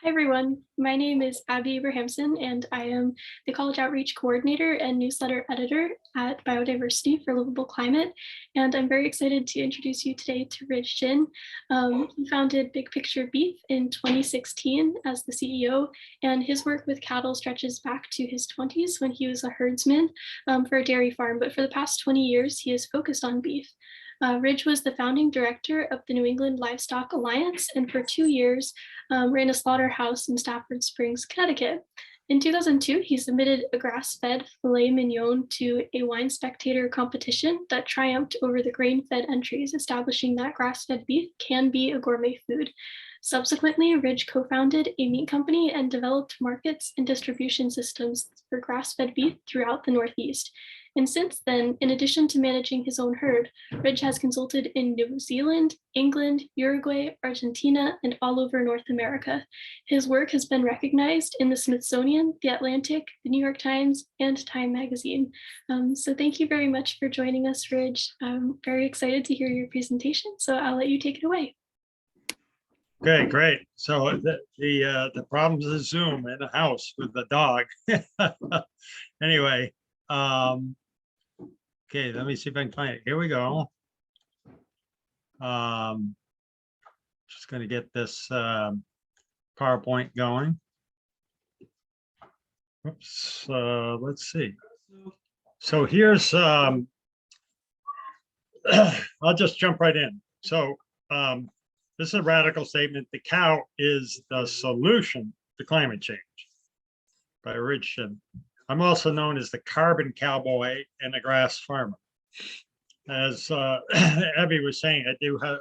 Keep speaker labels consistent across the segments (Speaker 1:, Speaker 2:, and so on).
Speaker 1: Hi, everyone. My name is Abby Abrahamson, and I am the College Outreach Coordinator and Newsletter Editor at Biodiversity for Livable Climate. And I'm very excited to introduce you today to Ridge Shinn. He founded Big Picture Beef in 2016 as the CEO, and his work with cattle stretches back to his 20s when he was a herdsman for a dairy farm. But for the past 20 years, he has focused on beef. Ridge was the founding director of the New England Livestock Alliance, and for 2 years, ran a slaughterhouse in Stafford Springs, Connecticut. In 2002, he submitted a grass-fed filet mignon to a Wine Spectator competition that triumphed over the grain-fed entries, establishing that grass-fed beef can be a gourmet food. Subsequently, Ridge co-founded a meat company and developed markets and distribution systems for grass-fed beef throughout the Northeast. And since then, in addition to managing his own herd, Ridge has consulted in New Zealand, England, Uruguay, Argentina, and all over North America. His work has been recognized in the Smithsonian, The Atlantic, the New York Times, and Time Magazine. So thank you very much for joining us, Ridge. I'm very excited to hear your presentation, so I'll let you take it away.
Speaker 2: Okay, great. So the problems of Zoom in the house with the dog. Anyway, okay, let me see if I can find it. Here we go. Just going to get this PowerPoint going. Oops, let's see. So here's, I'll just jump right in. So this is a radical statement. The cow is the solution to climate change by Ridge Shinn. I'm also known as the carbon cowboy and the grass farmer. As Abby was saying,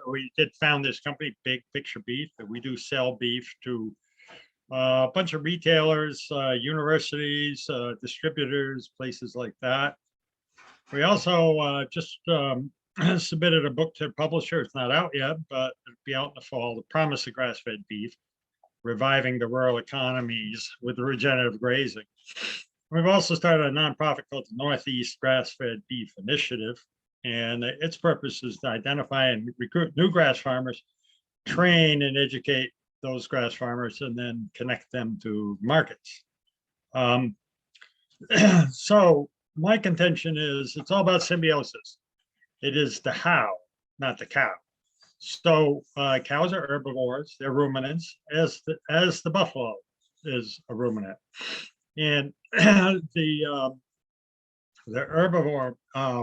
Speaker 2: we did found this company, Big Picture Beef, that we do sell beef to a bunch of retailers, universities, distributors, places like that. We also just submitted a book to a publisher. It's not out yet, but it'll be out in the fall. The Promise of Grass-Fed Beef, Reviving the Rural Economies with Regenerative Grazing. We've also started a nonprofit called the Northeast Grass-Fed Beef Initiative, and its purpose is to identify and recruit new grass farmers, train and educate those grass farmers, and then connect them to markets. So my contention is it's all about symbiosis. It is the how, not the cow. So cows are herbivores, they're ruminants, as the buffalo is a ruminant. And the herbivore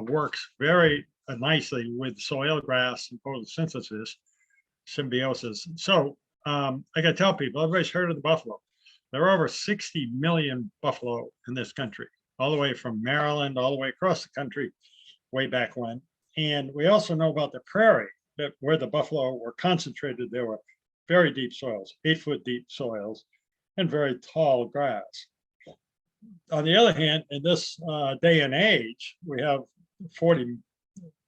Speaker 2: works very nicely with soil, grass, and photosynthesis, symbiosis. So I gotta tell people, everybody's heard of the buffalo. There are over 60 million buffalo in this country, all the way from Maryland, all the way across the country, way back when. And we also know about the prairie, that where the buffalo were concentrated, there were very deep soils, 8-foot deep soils, and very tall grass. On the other hand, in this day and age, we have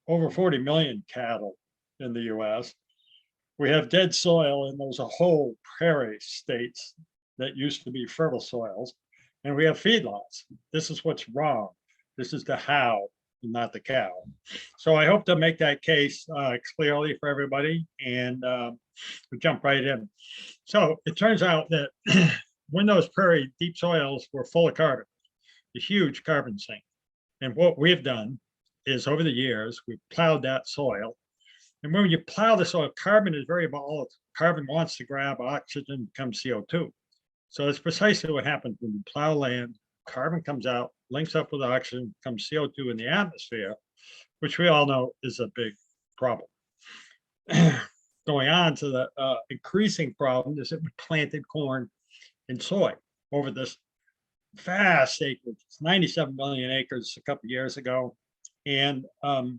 Speaker 2: over 40 million cattle in the US. We have dead soil in those whole prairie states that used to be fertile soils. And we have feedlots. This is what's wrong. This is the how, not the cow. So I hope to make that case clearly for everybody, and we jump right in. So it turns out that when those prairie deep soils were full of carbon, a huge carbon sink. And what we've done is over the years, we've plowed that soil. And when you plow the soil, carbon is very volatile. Carbon wants to grab oxygen, becomes CO2. So that's precisely what happens when you plow land. Carbon comes out, links up with oxygen, becomes CO2 in the atmosphere, which we all know is a big problem. Going on to the increasing problem is that we planted corn and soy over this vast acreage. It's 97 million acres a couple of years ago. And all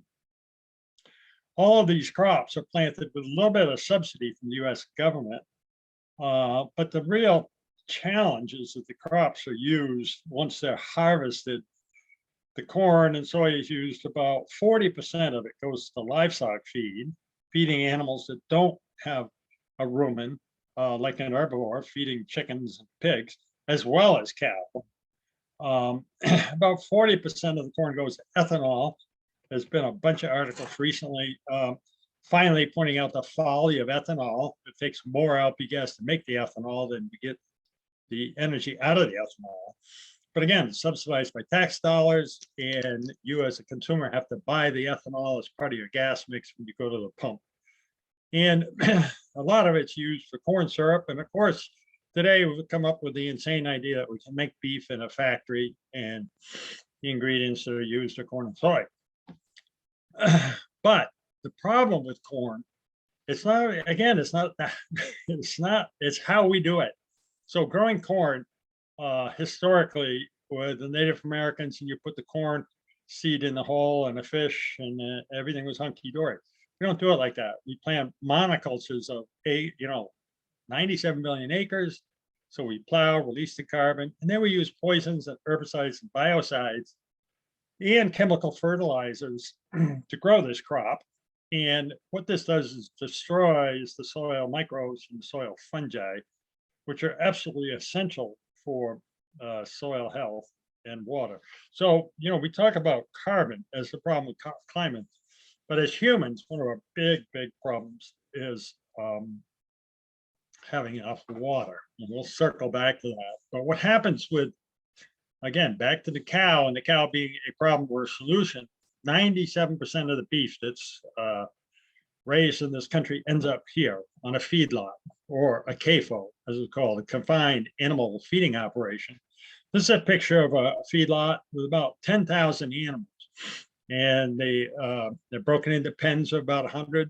Speaker 2: of these crops are planted with a little bit of subsidy from the US government. But the real challenge is that the crops are used once they're harvested. The corn and soy is used, about 40% of it goes to livestock feed, feeding animals that don't have a rumen, like an herbivore, feeding chickens and pigs, as well as cattle. About 40% of the corn goes to ethanol. There's been a bunch of articles recently finally pointing out the folly of ethanol. It takes more LP gas to make the ethanol than to get the energy out of the ethanol. But again, it's subsidized by tax dollars, and you as a consumer have to buy the ethanol as part of your gas mix when you go to the pump. And a lot of it's used for corn syrup. And of course, today we've come up with the insane idea that we can make beef in a factory and the ingredients that are used are corn and soy. But the problem with corn, it's not, again, it's not that, it's how we do it. So growing corn, historically, with the Native Americans, and you put the corn seed in the hole and a fish, and everything was hunky-dory. We don't do it like that. We plant monocultures of 97 million acres. So we plow, release the carbon, and then we use poisons and herbicides and biocides and chemical fertilizers to grow this crop. And what this does is destroys the soil microbes and the soil fungi, which are absolutely essential for soil health and water. So, we talk about carbon as the problem with climate, but as humans, one of our big problems is having enough water. And we'll circle back to that. But what happens with, again, back to the cow, and the cow being a problem or a solution, 97% of the beef that's raised in this country ends up here on a feedlot, or a CAFO, as it's called, a confined animal feeding operation. This is a picture of a feedlot with about 10,000 animals. And they're broken into pens of about 100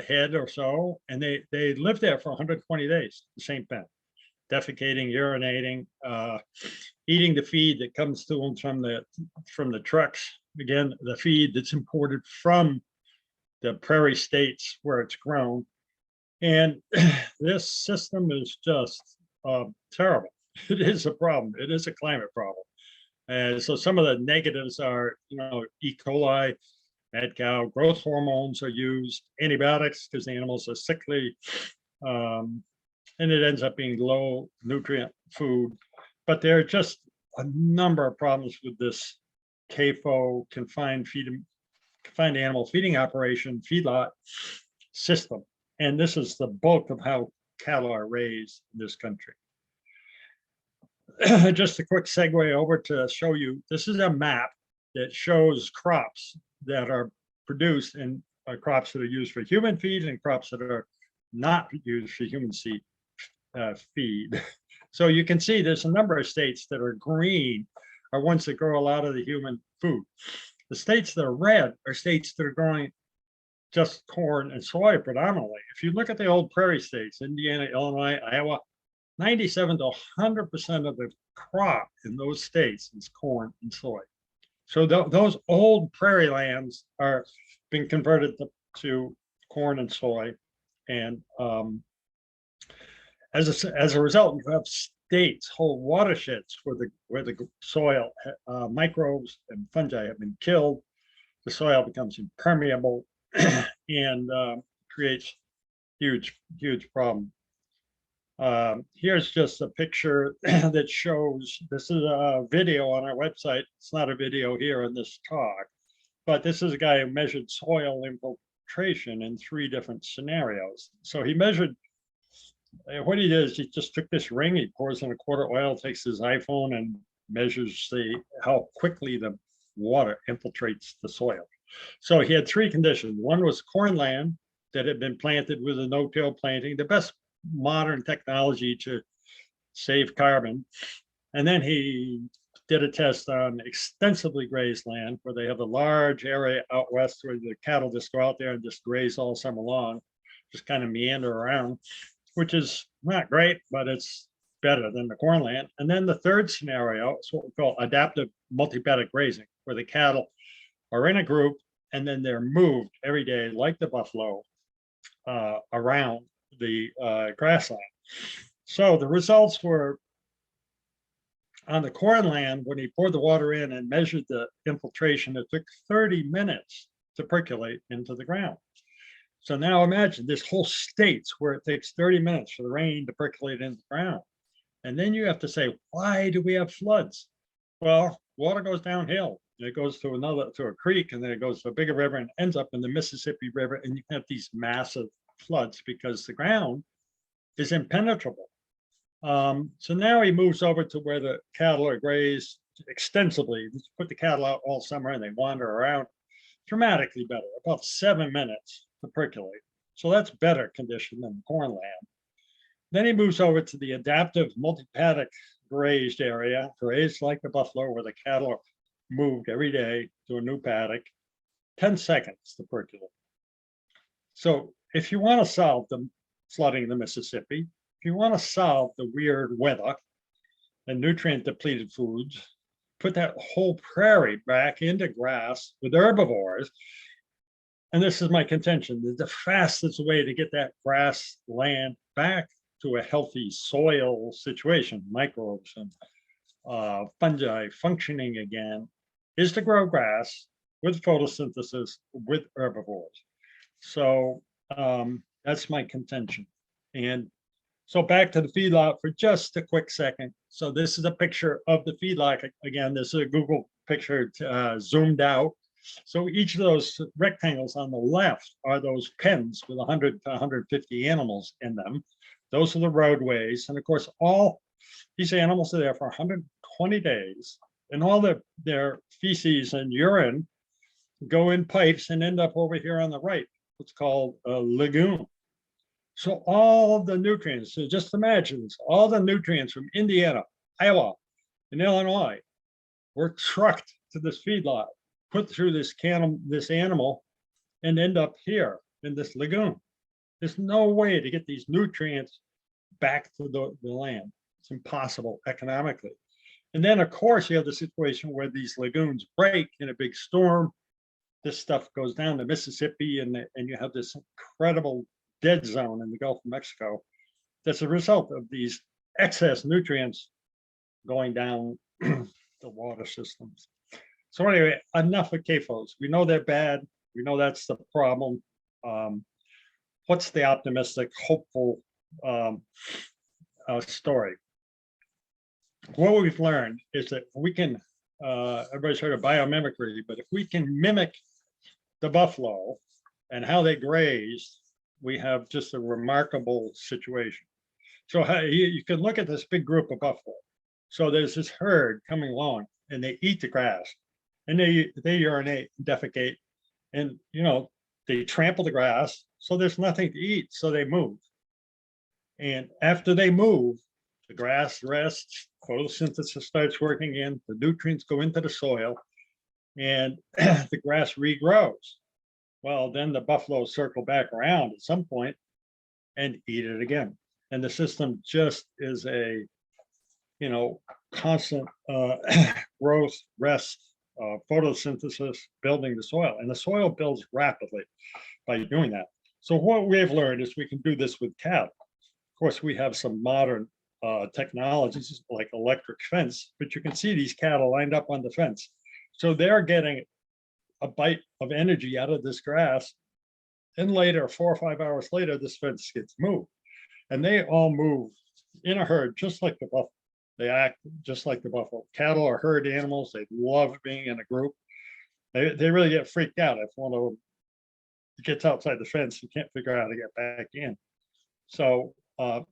Speaker 2: head or so, and they live there for 120 days, the same pen, defecating, urinating, eating the feed that comes to them from the trucks. Again, the feed that's imported from the prairie states where it's grown. And this system is just terrible. It is a problem. It is a climate problem. And so some of the negatives are, E. coli, mad cow, growth hormones are used, antibiotics because the animals are sickly, and it ends up being low nutrient food. But there are just a number of problems with this CAFO, confined animal feeding operation, feedlot system. And this is the bulk of how cattle are raised in this country. Just a quick segue over to show you, this is a map that shows crops that are produced, and crops that are used for human feed and crops that are not used for human feed. So you can see there's a number of states that are green are ones that grow a lot of the human food. The states that are red are states that are growing just corn and soy predominantly. If you look at the old prairie states, Indiana, Illinois, Iowa, 97 to 100% of the crop in those states is corn and soy. So those old prairie lands are being converted to corn and soy. And as a result, you have states, whole watersheds where the soil microbes and fungi have been killed. The soil becomes impermeable and creates huge problem. Here's just a picture that shows, this is a video on our website. It's not a video here in this talk, but this is a guy who measured soil infiltration in 3 different scenarios. So he measured, what he did is he just took this ring, he pours in a quart of oil, takes his iPhone and measures how quickly the water infiltrates the soil. So he had 3 conditions. One was corn land that had been planted with a no-till planting, the best modern technology to save carbon. And then he did a test on extensively grazed land where they have a large area out west where the cattle just go out there and just graze all summer long, just kind of meander around, which is not great, but it's better than the corn land. And then the third scenario is what we call adaptive multi-paddock grazing, where the cattle are in a group and then they're moved every day like the buffalo around the grassland. So the results were on the corn land, when he poured the water in and measured the infiltration, it took 30 minutes to percolate into the ground. So now imagine this whole states where it takes 30 minutes for the rain to percolate into the ground. And then you have to say, why do we have floods? Well, water goes downhill. and it goes to a creek, and then it goes to a bigger river and ends up in the Mississippi River, and you have these massive floods because the ground is impenetrable. So now he moves over to where the cattle are grazed extensively. Just put the cattle out all summer and they wander around. Dramatically better, about 7 minutes to percolate. So that's better condition than corn land. Then he moves over to the adaptive multi-paddock grazed area, grazed like the buffalo, where the cattle are moved every day to a new paddock, 10 seconds to percolate. So if you want to solve the flooding of the Mississippi, if you want to solve the weird weather and nutrient depleted foods, put that whole prairie back into grass with herbivores. And this is my contention, the fastest way to get that grass land back to a healthy soil situation, microbes and fungi functioning again, is to grow grass with photosynthesis with herbivores. So that's my contention. And so back to the feedlot for just a quick second. So this is a picture of the feedlot. Again, this is a Google picture zoomed out. So each of those rectangles on the left are those pens with 100 to 150 animals in them. Those are the roadways. And of course, all these animals are there for 120 days. And all their feces and urine go in pipes and end up over here on the right, what's called a lagoon. So all the nutrients, so just imagine this, all the nutrients from Indiana, Iowa, and Illinois were trucked to this feedlot, put through this animal, and end up here in this lagoon. There's no way to get these nutrients back to the land. It's impossible economically. And then, of course, you have the situation where these lagoons break in a big storm. This stuff goes down to Mississippi, and you have this incredible dead zone in the Gulf of Mexico. That's a result of these excess nutrients going down the water systems. So anyway, enough of CAFOs. We know they're bad. We know that's the problem. What's the optimistic, hopeful story? What we've learned is that we can, everybody's heard of biomimicry, but if we can mimic the buffalo and how they graze, we have just a remarkable situation. So you can look at this big group of buffalo. So there's this herd coming along, and they eat the grass, and they urinate, defecate, and they trample the grass. So there's nothing to eat. So they move, and after they move, the grass rests, photosynthesis starts working in, the nutrients go into the soil, and the grass regrows. Well, then the buffalo circle back around at some point and eat it again. And the system just is a, constant growth, rest, photosynthesis, building the soil. And the soil builds rapidly by doing that. So what we've learned is we can do this with cattle. Of course, we have some modern technologies like electric fence, but you can see these cattle lined up on the fence. So they're getting a bite of energy out of this grass. And later, 4 or 5 hours later, this fence gets moved. And they all move in a herd, just like the buffalo. They act just like the buffalo. Cattle are herd animals. They love being in a group. They really get freaked out if one of them gets outside the fence and can't figure out how to get back in. So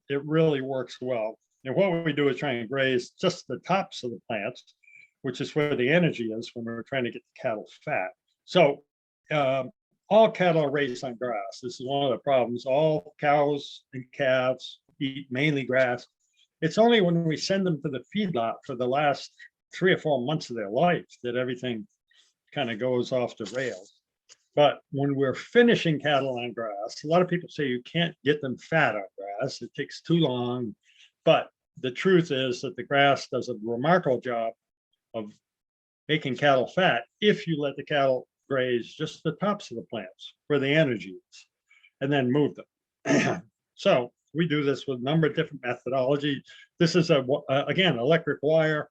Speaker 2: it really works well. And what we do is try and graze just the tops of the plants, which is where the energy is when we're trying to get the cattle fat. So all cattle are raised on grass. This is one of the problems. All cows and calves eat mainly grass. It's only when we send them to the feedlot for the last 3 or 4 months of their life that everything kind of goes off the rails. But when we're finishing cattle on grass, a lot of people say you can't get them fat on grass. It takes too long. But the truth is that the grass does a remarkable job of making cattle fat if you let the cattle graze just the tops of the plants where the energy is, and then move them. So we do this with a number of different methodologies. This is again, electric wire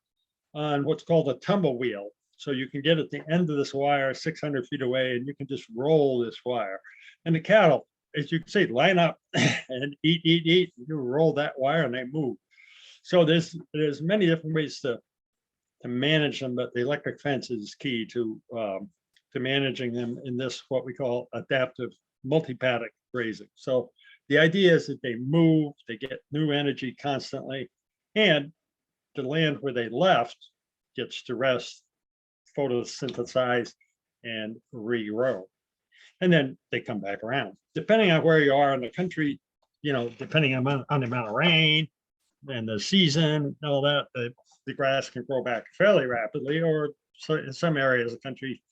Speaker 2: on what's called a tumble wheel. So you can get at the end of this wire 600 feet away, and you can just roll this wire. And the cattle, as you can see, line up and eat. You roll that wire and they move. So there's many different ways to manage them, but the electric fence is key to managing them in this, what we call adaptive multi-paddock grazing. So the idea is that they move, they get new energy constantly, and the land where they left gets to rest, photosynthesize, and regrow. And then they come back around. Depending on where you are in the country, depending on the amount of rain and the season and all that, the grass can grow back fairly rapidly, or so in some areas of the country,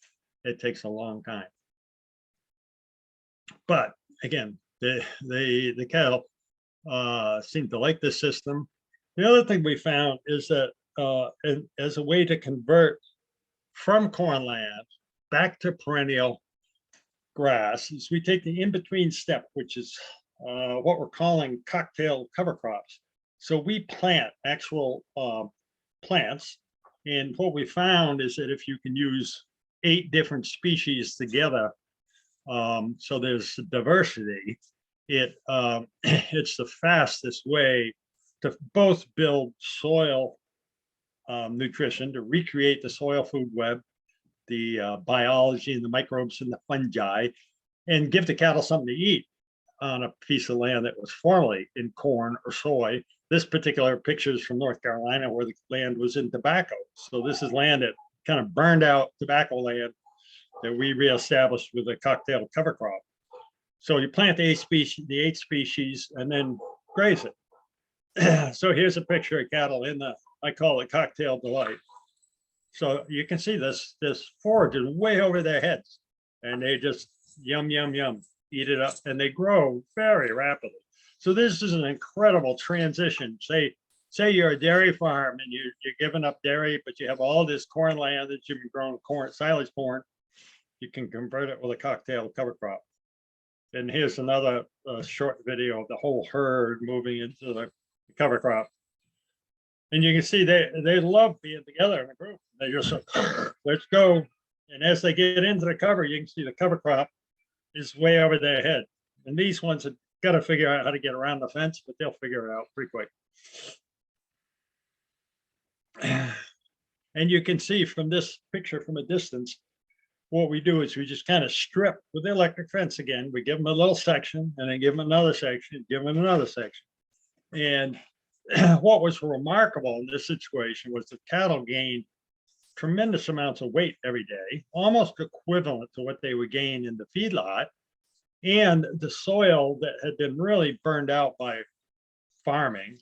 Speaker 2: it takes a long time. But again, the cattle seem to like this system. The other thing we found is that as a way to convert from corn land back to perennial grass, is we take the in-between step, which is what we're calling cocktail cover crops. So we plant actual plants, and what we found is that if you can use 8 different species together, so there's diversity, it's the fastest way to both build soil nutrition, to recreate the soil food web, the biology and the microbes and the fungi, and give the cattle something to eat on a piece of land that was formerly in corn or soy. This particular picture is from North Carolina, where the land was in tobacco. So this is land that kind of burned out tobacco land that we reestablished with a cocktail cover crop. So you plant the 8 species, and then graze it. So here's a picture of cattle in I call it cocktail delight. So you can see this forage is way over their heads, and they just yum, yum, yum, eat it up, and they grow very rapidly. So this is an incredible transition. Say you're a dairy farm and you're giving up dairy, but you have all this corn land that you've been growing corn, silage corn. You can convert it with a cocktail cover crop. And here's another short video of the whole herd moving into the cover crop. And you can see they love being together in a group. They just let's go. And as they get into the cover, you can see the cover crop is way over their head. And these ones have got to figure out how to get around the fence, but they'll figure it out pretty quick. And you can see from this picture from a distance, what we do is we just kind of strip with the electric fence again. We give them a little section, and then give them another section, give them another section. And what was remarkable in this situation was the cattle gained tremendous amounts of weight every day, almost equivalent to what they would gain in the feedlot. And the soil that had been really burned out by farming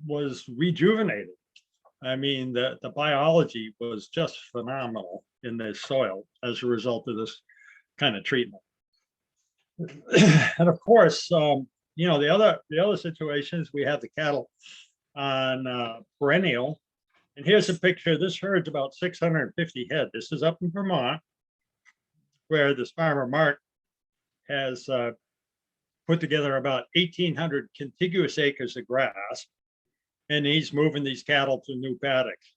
Speaker 2: was rejuvenated. I mean, the biology was just phenomenal in the soil as a result of this kind of treatment. And of course, the other situations, we have the cattle on perennial. And here's a picture. This herd's about 650 head. This is up in Vermont, where this farmer Mark has put together about 1,800 contiguous acres of grass, and he's moving these cattle to new paddocks.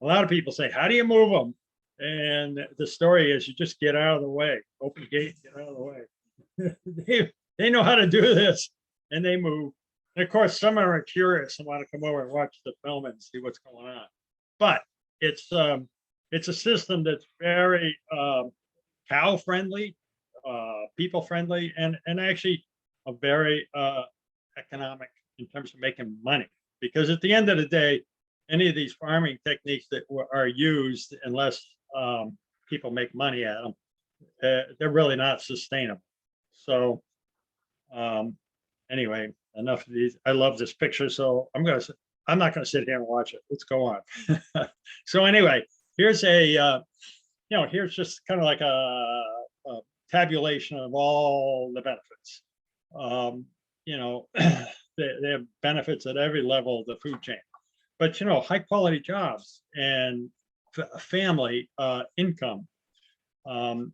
Speaker 2: A lot of people say, how do you move them? And the story is you just get out of the way, open the gate, get out of the way. They know how to do this, and they move. And of course, some are curious and want to come over and watch the film and see what's going on. But it's a system that's very cow friendly, people friendly, and actually a very economic in terms of making money. Because at the end of the day, any of these farming techniques that are used, unless people make money at them, they're really not sustainable. So anyway, enough of these. I love this picture, so I'm not going to sit here and watch it. Let's go on. So anyway, here's here's just kind of like a tabulation of all the benefits. They have benefits at every level of the food chain. But high quality jobs and family income,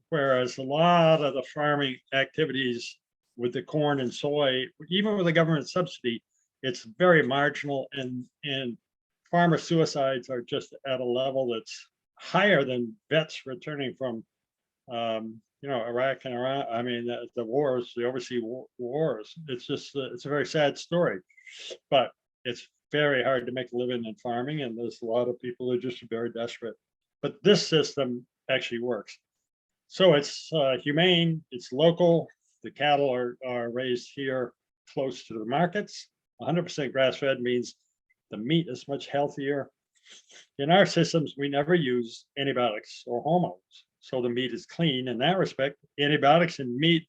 Speaker 2: whereas a lot of the farming activities with the corn and soy, even with the government subsidy, it's very marginal, and farmer suicides are just at a level that's higher than vets returning from Iraq and Iran. I mean, the wars, the overseas wars. It's just it's a very sad story, but it's very hard to make a living in farming, and there's a lot of people who are just very desperate. But this system actually works. So it's humane, it's local. The cattle are raised here close to the markets. 100% grass-fed means the meat is much healthier. In our systems, we never use antibiotics or hormones, so the meat is clean in that respect. Antibiotics in meat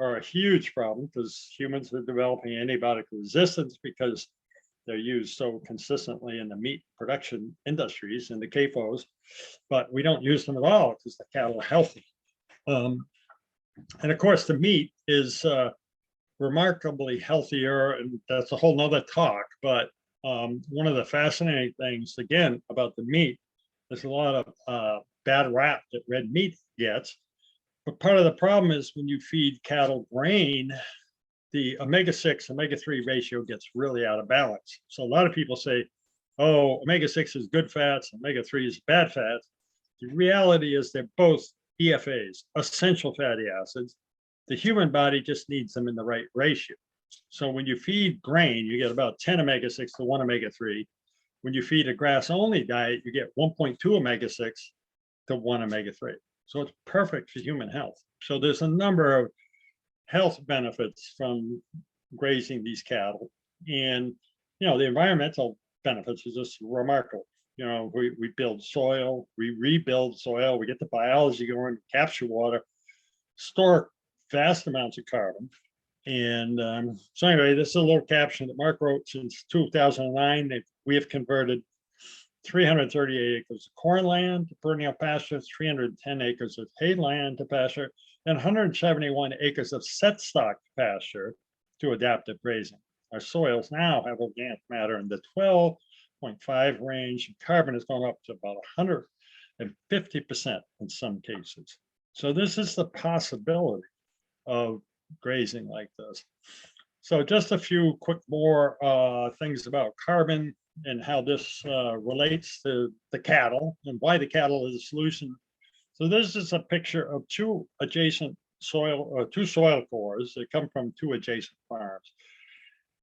Speaker 2: are a huge problem because humans are developing antibiotic resistance because they're used so consistently in the meat production industries and the CAFOs, but we don't use them at all because the cattle are healthy. And of course, the meat is remarkably healthier, and that's a whole nother talk. But one of the fascinating things, again, about the meat, there's a lot of bad rap that red meat gets. But part of the problem is when you feed cattle grain, the omega-6, omega-3 ratio gets really out of balance. So a lot of people say, oh, omega-6 is good fats, omega-3 is bad fats. The reality is they're both EFAs, essential fatty acids. The human body just needs them in the right ratio. So when you feed grain, you get about 10 omega-6 to 1 omega-3. When you feed a grass-only diet, you get 1.2 omega-6 to 1 omega-3. So it's perfect for human health. So there's a number of health benefits from grazing these cattle. And, the environmental benefits are just remarkable. We build soil, we rebuild soil, we get the biology going, capture water, store vast amounts of carbon. And so anyway, this is a little caption that Mark wrote. Since 2009, we have converted 338 acres of corn land to perennial pasture, 310 acres of hay land to pasture, and 171 acres of set stock pasture to adaptive grazing. Our soils now have organic matter in the 12.5 range. Carbon has gone up to about 150% in some cases. So this is the possibility of grazing like this. So just a few quick more things about carbon and how this relates to the cattle and why the cattle is a solution. So this is a picture of two soil cores that come from two adjacent farms.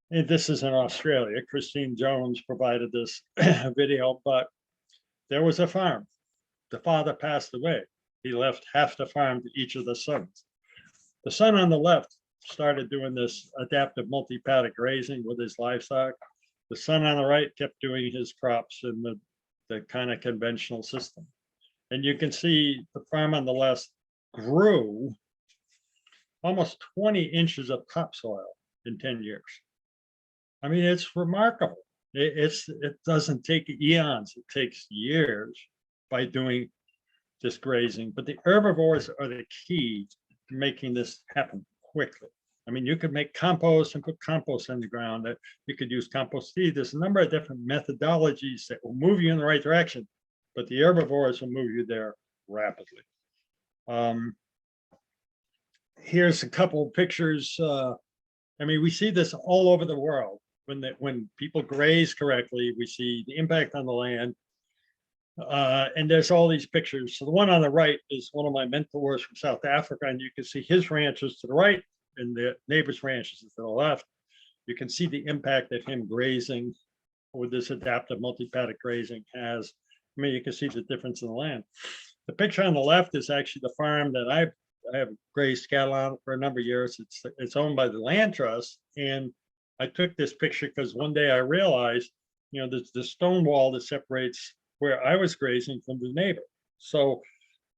Speaker 2: And this is in Australia. Christine Jones provided this video, but there was a farm. The father passed away. He left half the farm to each of the sons. The son on the left started doing this adaptive multi-paddock grazing with his livestock. The son on the right kept doing his crops in the kind of conventional system. And you can see the farm on the left grew almost 20 inches of topsoil in 10 years. I mean, it's remarkable. It doesn't take eons, it takes years by doing this grazing. But the herbivores are the key to making this happen quickly. I mean, you could make compost and put compost in the ground. You could use compost feed. There's a number of different methodologies that will move you in the right direction, but the herbivores will move you there rapidly. Here's a couple of pictures. I mean, we see this all over the world. When people graze correctly, we see the impact on the land. And there's all these pictures. So the one on the right is one of my mentors from South Africa, and you can see his ranches to the right and the neighbor's ranches to the left. You can see the impact that him grazing with this adaptive multi-paddock grazing has. I mean, you can see the difference in the land. The picture on the left is actually the farm that I have grazed cattle on for a number of years. It's owned by the land trust, and I took this picture because one day I realized, there's the stone wall that separates where I was grazing from the neighbor. So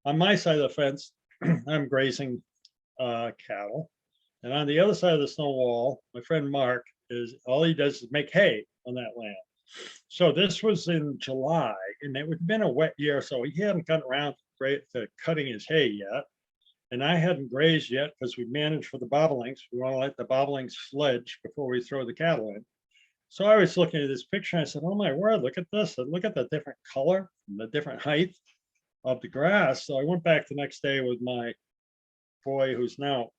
Speaker 2: on my side of the fence, I'm grazing cattle. And on the other side of the stone wall, my friend Mark all he does is make hay on that land. So this was in July, and it had been a wet year, so he hadn't gotten around to cutting his hay yet. And I hadn't grazed yet because we managed for the bobolinks. We want to let the bobolinks fledge before we throw the cattle in. So I was looking at this picture and I said, oh my word, look at this. And look at the different color and the different height of the grass. So I went back the next day with my boy, who's now,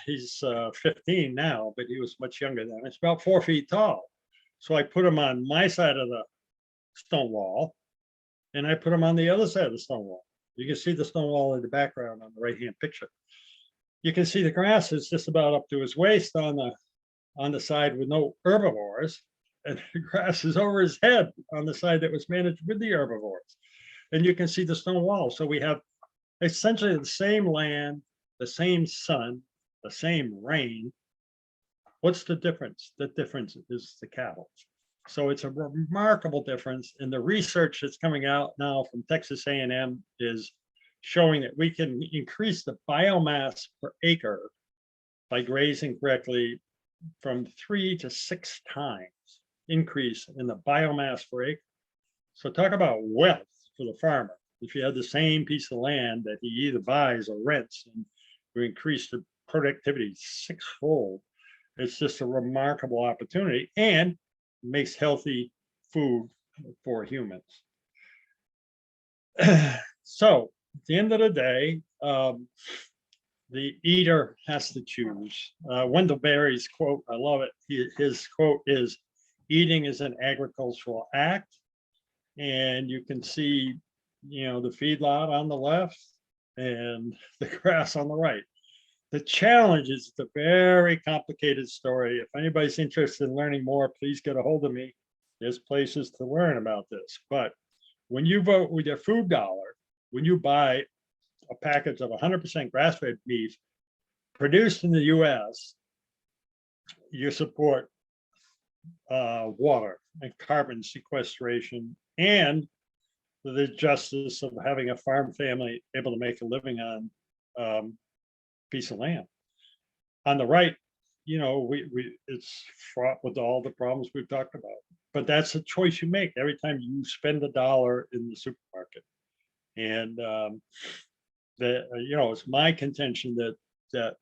Speaker 2: he's 15 now, but he was much younger then. It's about 4 feet tall. So I put him on my side of the stone wall and I put him on the other side of the stone wall. You can see the stone wall in the background on the right-hand picture. You can see the grass is just about up to his waist on the side with no herbivores. and the grass is over his head on the side that was managed with the herbivores. And you can see the stone wall. So we have essentially the same land, the same sun, the same rain. What's the difference? The difference is the cattle. So it's a remarkable difference. And the research that's coming out now from Texas A&M is showing that we can increase the biomass per acre by grazing correctly from 3 to 6 times increase in the biomass per acre. So talk about wealth for the farmer. If you have the same piece of land that he either buys or rents, and we increase the productivity 6-fold, it's just a remarkable opportunity and makes healthy food for humans. So at the end of the day, the eater has to choose. Wendell Berry's quote, I love it. His quote is, "Eating is an agricultural act." And you can see, the feedlot on the left and the grass on the right. The challenge is it's a very complicated story. If anybody's interested in learning more, please get a hold of me. There's places to learn about this. But when you vote with your food dollar, when you buy a package of 100% grass-fed beef produced in the US, you support water and carbon sequestration and the justice of having a farm family able to make a living on piece of land. On the right, it's fraught with all the problems we've talked about. But that's a choice you make every time you spend $1 in the supermarket. And it's my contention that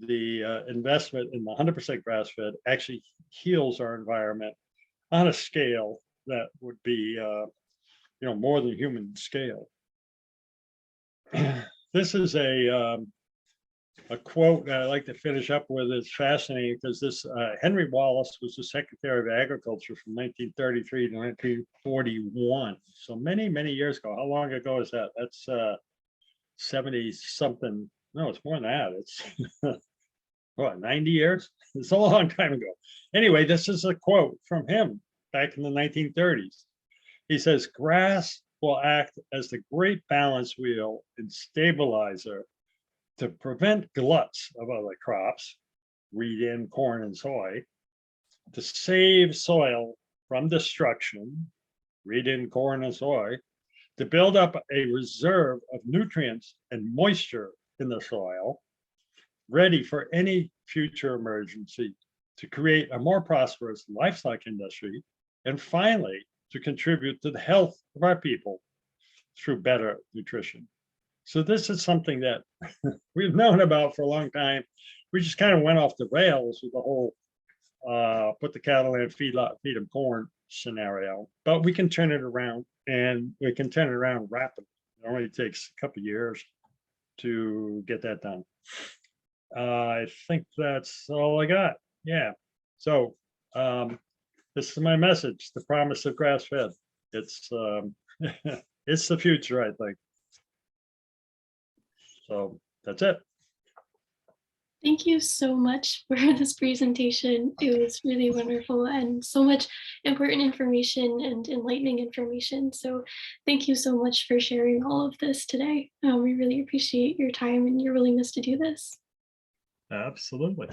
Speaker 2: the investment in the 100% grass-fed actually heals our environment on a scale that would be more than human scale. This is a quote that I like to finish up with. It's fascinating because this Henry Wallace was the Secretary of Agriculture from 1933 to 1941. So many, many years ago. How long ago is that? That's 70 something. No, it's more than that. It's what, 90 years? It's a long time ago. Anyway, this is a quote from him back in the 1930s. He says, "Grass will act as the great balance wheel and stabilizer to prevent gluts of other crops, wheat and corn and soy, to save soil from destruction, wheat and corn and soy, to build up a reserve of nutrients and moisture in the soil, ready for any future emergency, to create a more prosperous livestock industry, and finally, to contribute to the health of our people through better nutrition." So this is something that we've known about for a long time. We just kind of went off the rails with the whole put the cattle in a feedlot, feed them corn scenario, but we can turn it around, and we can turn it around rapidly. It only takes a couple of years to get that done. I think that's all I got. Yeah. So this is my message, the promise of grass-fed. It's it's the future, I think. So that's it.
Speaker 1: Thank you so much for this presentation. It was really wonderful and so much important information and enlightening information. So thank you so much for sharing all of this today. We really appreciate your time and your willingness to do this.
Speaker 2: Absolutely.